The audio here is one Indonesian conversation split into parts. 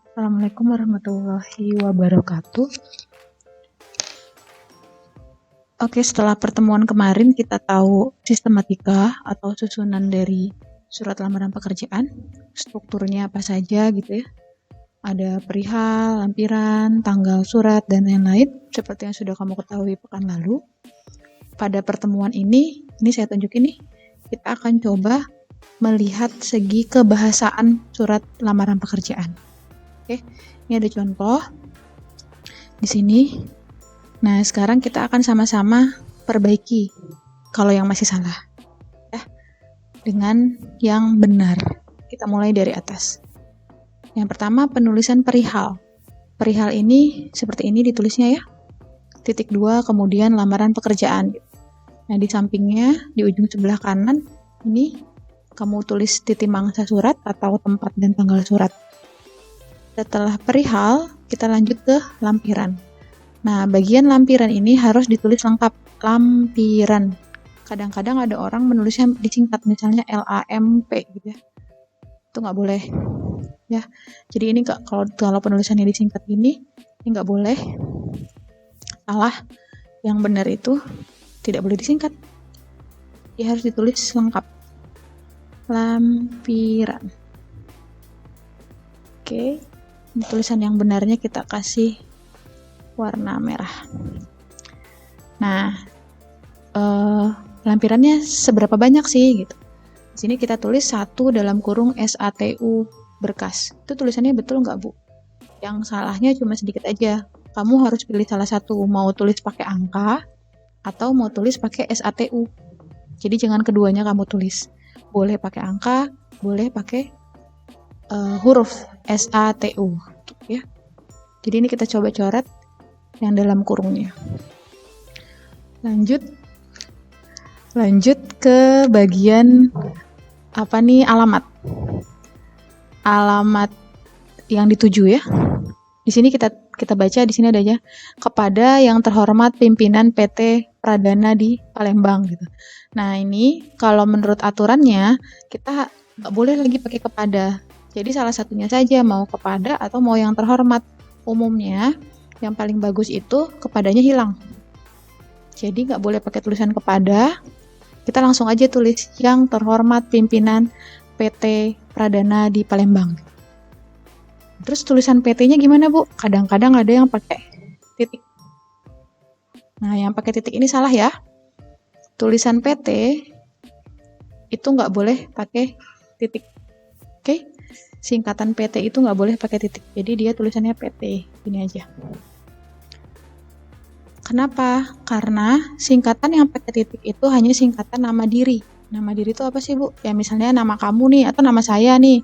Assalamualaikum warahmatullahi wabarakatuh. Oke, setelah pertemuan kemarin kita tahu sistematika atau susunan dari surat lamaran pekerjaan, strukturnya apa saja gitu ya. Ada perihal, lampiran, tanggal surat, dan lain-lain seperti yang sudah kamu ketahui pekan lalu. Pada pertemuan ini saya tunjukin nih, kita akan coba melihat segi kebahasaan surat lamaran pekerjaan. Oke, ini ada contoh di sini. Nah, sekarang kita akan sama-sama perbaiki kalau yang masih salah, ya, dengan yang benar. Kita mulai dari atas. Yang pertama, penulisan perihal. Perihal ini seperti ini ditulisnya ya. Titik 2, kemudian lamaran pekerjaan. Nah, di sampingnya, di ujung sebelah kanan, ini kamu tulis titik mangsa surat atau tempat dan tanggal surat. Setelah perihal, kita lanjut ke lampiran. Nah, bagian lampiran ini harus ditulis lengkap, lampiran. Kadang-kadang ada orang menulisnya disingkat, misalnya LAMP gitu ya. Itu nggak boleh. Ya, jadi ini kalau penulisannya disingkat ini nggak boleh. Salah. Yang benar itu tidak boleh disingkat. Dia harus ditulis lengkap. Lampiran. Oke, tulisan yang benarnya kita kasih warna merah. Nah, lampirannya seberapa banyak sih gitu. Di sini kita tulis 1 dalam kurung SATU berkas. Itu tulisannya betul nggak, Bu? Yang salahnya cuma sedikit aja. Kamu harus pilih salah satu, mau tulis pakai angka atau mau tulis pakai SATU. Jadi jangan keduanya kamu tulis. Boleh pakai angka, boleh pakai huruf SATU ya. Jadi ini kita coba coret yang dalam kurungnya. Lanjut ke bagian apa nih, alamat yang dituju ya. Di sini kita baca, di sini ada aja kepada yang terhormat pimpinan PT Pradana di Palembang gitu. Nah, ini kalau menurut aturannya kita nggak boleh lagi pakai kepada. Jadi salah satunya saja, mau kepada atau mau yang terhormat. Umumnya yang paling bagus itu kepadanya hilang. Jadi nggak boleh pakai tulisan kepada. Kita langsung aja tulis yang terhormat pimpinan PT Pradana di Palembang. Terus tulisan PT-nya gimana, Bu? Kadang-kadang ada yang pakai titik. Nah, yang pakai titik ini salah ya. Tulisan PT itu nggak boleh pakai titik. Oke? Singkatan PT itu nggak boleh pakai titik. Jadi dia tulisannya PT. Gini aja. Kenapa? Karena singkatan yang pakai titik itu hanya singkatan nama diri. Nama diri itu apa sih, Bu? Ya misalnya nama kamu nih, atau nama saya nih.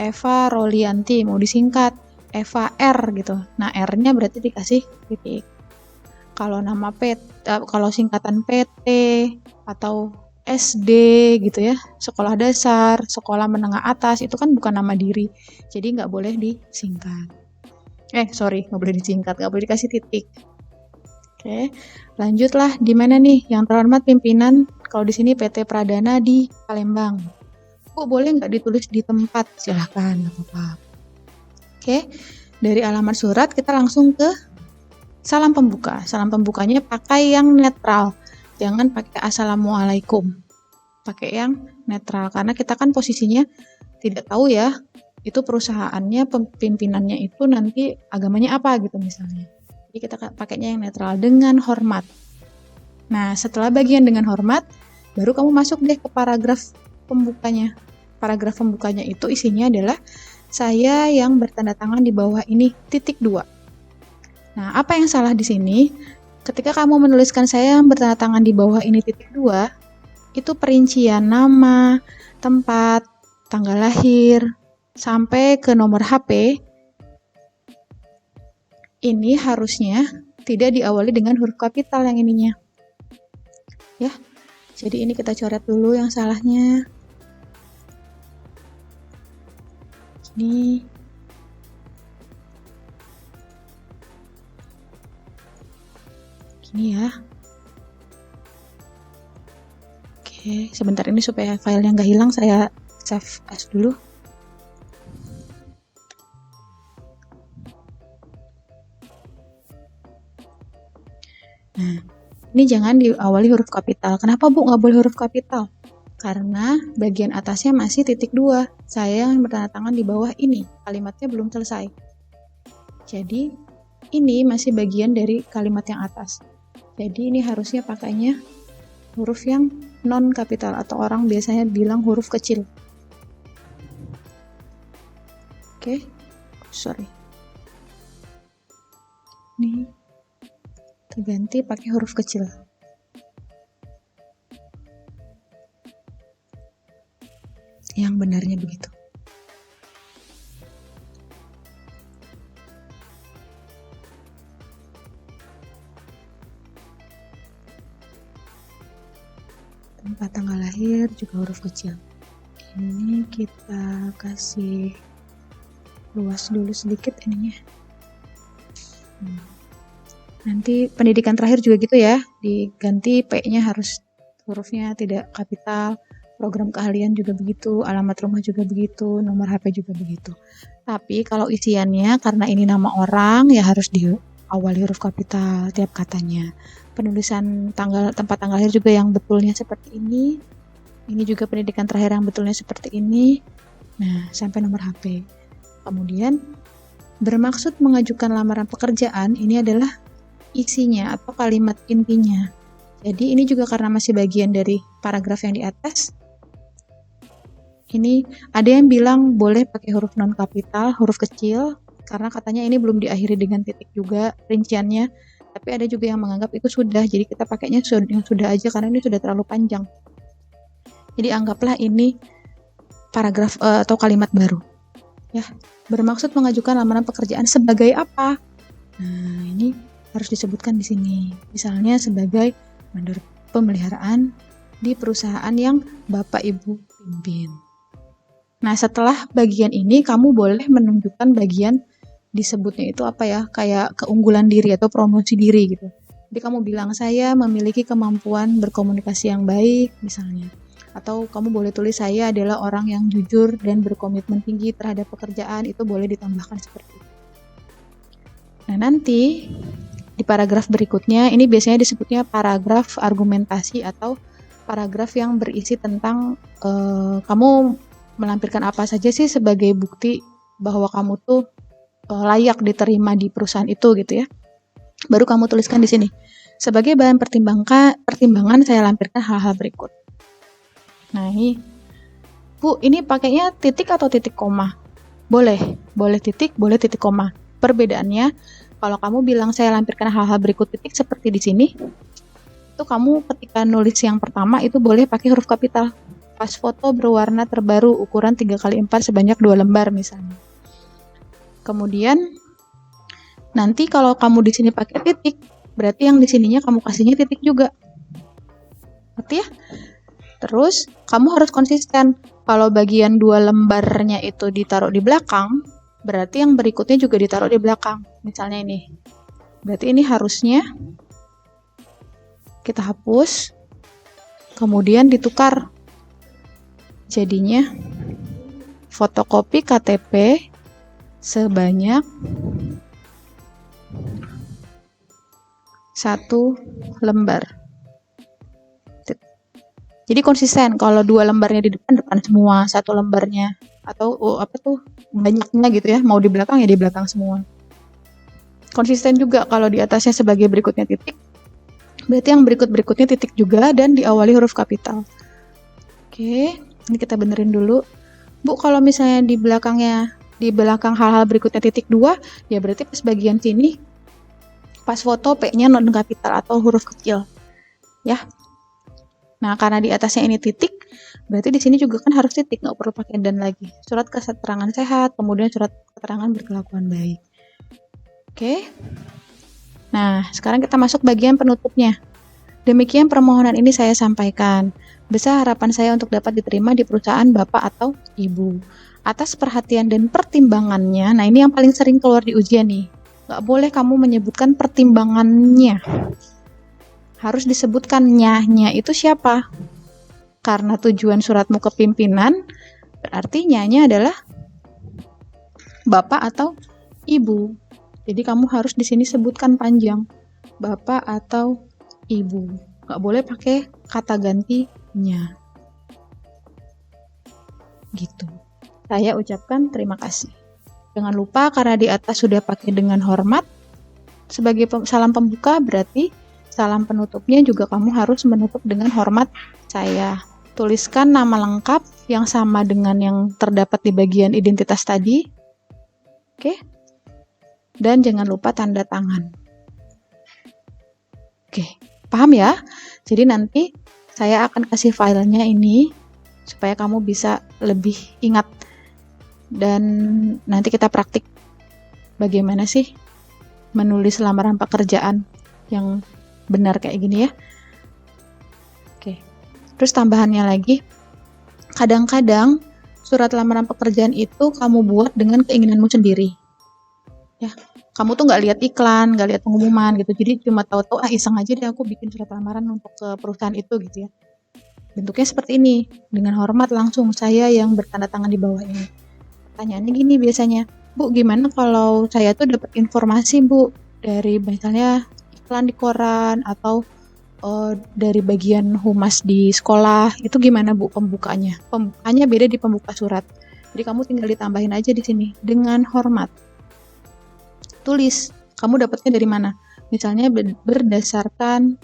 Eva Rolianti, mau disingkat Eva R gitu. Nah, R-nya berarti dikasih titik. Kalau kalau singkatan PT atau SD gitu ya, sekolah dasar, sekolah menengah atas, itu kan bukan nama diri. Jadi nggak boleh disingkat. Nggak boleh disingkat, nggak boleh dikasih titik. Oke, lanjutlah di mana nih yang terhormat pimpinan, kalau di sini PT Pradana di Palembang. Bu, boleh nggak ditulis di tempat? Silahkan, nggak apa-apa. Oke, dari alamat surat kita langsung ke salam pembuka. Salam pembukanya pakai yang netral, jangan pakai assalamualaikum. Pakai yang netral, karena kita kan posisinya tidak tahu ya, itu perusahaannya, pimpinannya itu nanti agamanya apa gitu misalnya. Jadi kita pakainya yang netral, dengan hormat. Nah, setelah bagian dengan hormat, baru kamu masuk deh ke paragraf pembukanya. Paragraf pembukanya itu isinya adalah saya yang bertanda tangan di bawah ini, titik 2. Nah, apa yang salah di sini? Ketika kamu menuliskan saya yang bertanda tangan di bawah ini, titik 2, itu perincian nama, tempat, tanggal lahir, sampai ke nomor HP, ini harusnya tidak diawali dengan huruf kapital yang ininya. Ya, jadi ini kita coret dulu yang salahnya. Ini gini ya. Oke, sebentar ini supaya filenya nggak hilang, saya save as dulu. Ini jangan diawali huruf kapital. Kenapa Bu nggak boleh huruf kapital? Karena bagian atasnya masih titik 2. Saya yang bertanda tangan di bawah ini. Kalimatnya belum selesai. Jadi, ini masih bagian dari kalimat yang atas. Jadi, ini harusnya pakainya huruf yang non kapital atau orang biasanya bilang huruf kecil. Oke, sorry. Ini terganti pakai huruf kecil. Yang benarnya begitu. Tempat tanggal lahir juga huruf kecil. Ini kita kasih luas dulu sedikit ininya. Nanti pendidikan terakhir juga gitu ya, diganti P-nya harus hurufnya tidak kapital, program keahlian juga begitu, alamat rumah juga begitu, nomor HP juga begitu. Tapi kalau isiannya karena ini nama orang ya harus diawali huruf kapital tiap katanya. Penulisan tempat tanggal lahir juga yang betulnya seperti ini. Ini juga pendidikan terakhir yang betulnya seperti ini. Nah, sampai nomor HP. Kemudian bermaksud mengajukan lamaran pekerjaan ini adalah isinya atau kalimat intinya. Jadi ini juga karena masih bagian dari paragraf yang di atas. Ini ada yang bilang boleh pakai huruf non kapital, huruf kecil, karena katanya ini belum diakhiri dengan titik juga rinciannya. Tapi ada juga yang menganggap itu sudah, jadi kita pakainya yang sudah aja karena ini sudah terlalu panjang. Jadi anggaplah ini paragraf atau kalimat baru. Ya, bermaksud mengajukan lamaran pekerjaan sebagai apa? Nah, ini harus disebutkan di sini. Misalnya sebagai mandor pemeliharaan di perusahaan yang Bapak Ibu pimpin. Nah, setelah bagian ini kamu boleh menunjukkan bagian disebutnya itu apa ya? Kayak keunggulan diri atau promosi diri gitu. Jadi kamu bilang saya memiliki kemampuan berkomunikasi yang baik misalnya. Atau kamu boleh tulis saya adalah orang yang jujur dan berkomitmen tinggi terhadap pekerjaan, itu boleh ditambahkan seperti itu. Nah, nanti di paragraf berikutnya, ini biasanya disebutnya paragraf argumentasi atau paragraf yang berisi tentang kamu melampirkan apa saja sih sebagai bukti bahwa kamu tuh layak diterima di perusahaan itu gitu ya. Baru kamu tuliskan di sini. Sebagai bahan pertimbangan saya lampirkan hal-hal berikut. Nah ini, Bu, ini pakainya titik atau titik koma? Boleh titik, boleh titik koma. Perbedaannya, kalau kamu bilang saya lampirkan hal-hal berikut titik seperti di sini, itu kamu ketika nulis yang pertama itu boleh pakai huruf kapital. Pas foto berwarna terbaru ukuran 3x4 sebanyak 2 lembar misalnya. Kemudian nanti kalau kamu di sini pakai titik, berarti yang di sininya kamu kasihnya titik juga. Ngerti ya? Terus kamu harus konsisten. Kalau bagian 2 lembarnya itu ditaruh di belakang, berarti yang berikutnya juga ditaruh di belakang. Misalnya ini. Berarti ini harusnya kita hapus, kemudian ditukar. Jadinya fotokopi KTP sebanyak 1 lembar. Jadi konsisten, kalau 2 lembarnya di depan semua, 1 lembarnya atau banyaknya gitu ya, mau di belakang ya di belakang semua. Konsisten juga kalau di atasnya sebagai berikutnya titik, berarti yang berikutnya titik juga dan diawali huruf kapital. Oke, ini kita benerin dulu. Bu, kalau misalnya di belakang hal-hal berikutnya titik 2, ya berarti pas bagian sini pas foto P-nya non kapital atau huruf kecil. Ya. Nah, karena di atasnya ini titik, berarti di sini juga kan harus titik, nggak perlu pakai dan lagi. Surat keterangan sehat, kemudian surat keterangan berkelakuan baik. Oke. Nah, sekarang kita masuk bagian penutupnya. Demikian permohonan ini saya sampaikan. Besar harapan saya untuk dapat diterima di perusahaan Bapak atau Ibu. Atas perhatian dan pertimbangannya, nah ini yang paling sering keluar di ujian nih. Nggak boleh kamu menyebutkan pertimbangannya. Harus disebutkan nya itu siapa? Karena tujuan suratmu ke pimpinan, berarti nya adalah Bapak atau Ibu. Jadi kamu harus di sini sebutkan panjang. Bapak atau ibu. Nggak boleh pakai kata gantinya. Gitu. Saya ucapkan terima kasih. Jangan lupa karena di atas sudah pakai dengan hormat. Sebagai salam pembuka berarti salam penutupnya juga kamu harus menutup dengan hormat saya. Tuliskan nama lengkap yang sama dengan yang terdapat di bagian identitas tadi. Oke? Dan jangan lupa tanda tangan. Oke, paham ya? Jadi nanti saya akan kasih filenya ini supaya kamu bisa lebih ingat. Dan nanti kita praktik bagaimana sih menulis lamaran pekerjaan yang benar kayak gini ya. Oke. Terus tambahannya lagi, kadang-kadang surat lamaran pekerjaan itu kamu buat dengan keinginanmu sendiri. Ya, kamu tuh nggak lihat iklan, nggak lihat pengumuman gitu. Jadi cuma tahu-tahu iseng aja deh aku bikin surat lamaran untuk ke perusahaan itu gitu ya. Bentuknya seperti ini, dengan hormat langsung saya yang bertanda tangan di bawah ini. Pertanyaannya gini biasanya, Bu, gimana kalau saya tuh dapat informasi, Bu, dari misalnya iklan di koran atau dari bagian humas di sekolah, itu gimana, Bu, pembukaannya? Pembukaannya beda di pembuka surat. Jadi kamu tinggal ditambahin aja di sini, dengan hormat. Tulis, kamu dapatnya dari mana? Misalnya berdasarkan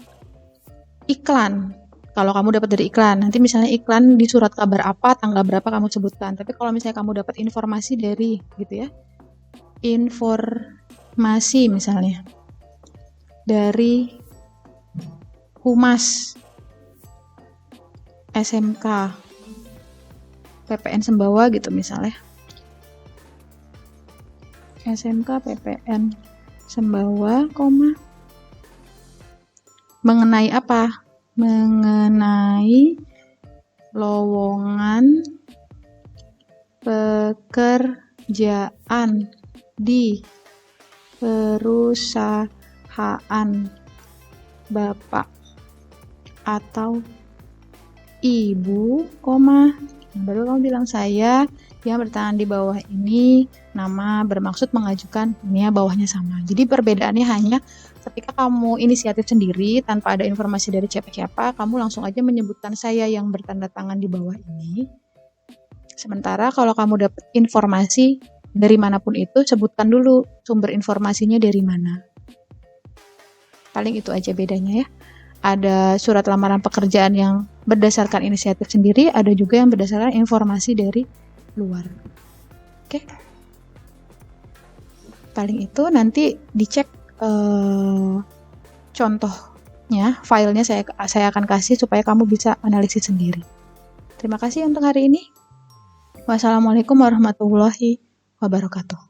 iklan. Kalau kamu dapat dari iklan, nanti misalnya iklan di surat kabar apa, tanggal berapa kamu sebutkan. Tapi kalau misalnya kamu dapat informasi dari, gitu ya, informasi misalnya dari Humas SMK PPN Sembawa gitu misalnya. SMK PPN Sembawa, mengenai apa? Mengenai lowongan pekerjaan di perusahaan Bapak atau Ibu, baru kamu bilang saya yang bertahan di bawah ini nama bermaksud mengajukan, ini ya bawahnya sama. Jadi perbedaannya hanya ketika kamu inisiatif sendiri tanpa ada informasi dari siapa-siapa, kamu langsung aja menyebutkan saya yang bertanda tangan di bawah ini. Sementara kalau kamu dapat informasi dari manapun itu, sebutkan dulu sumber informasinya dari mana. Paling itu aja bedanya ya. Ada surat lamaran pekerjaan yang berdasarkan inisiatif sendiri, ada juga yang berdasarkan informasi dari luar. Oke. Paling itu nanti dicek contohnya, filenya saya akan kasih supaya kamu bisa analisis sendiri. Terima kasih untuk hari ini. Wassalamualaikum warahmatullahi wabarakatuh.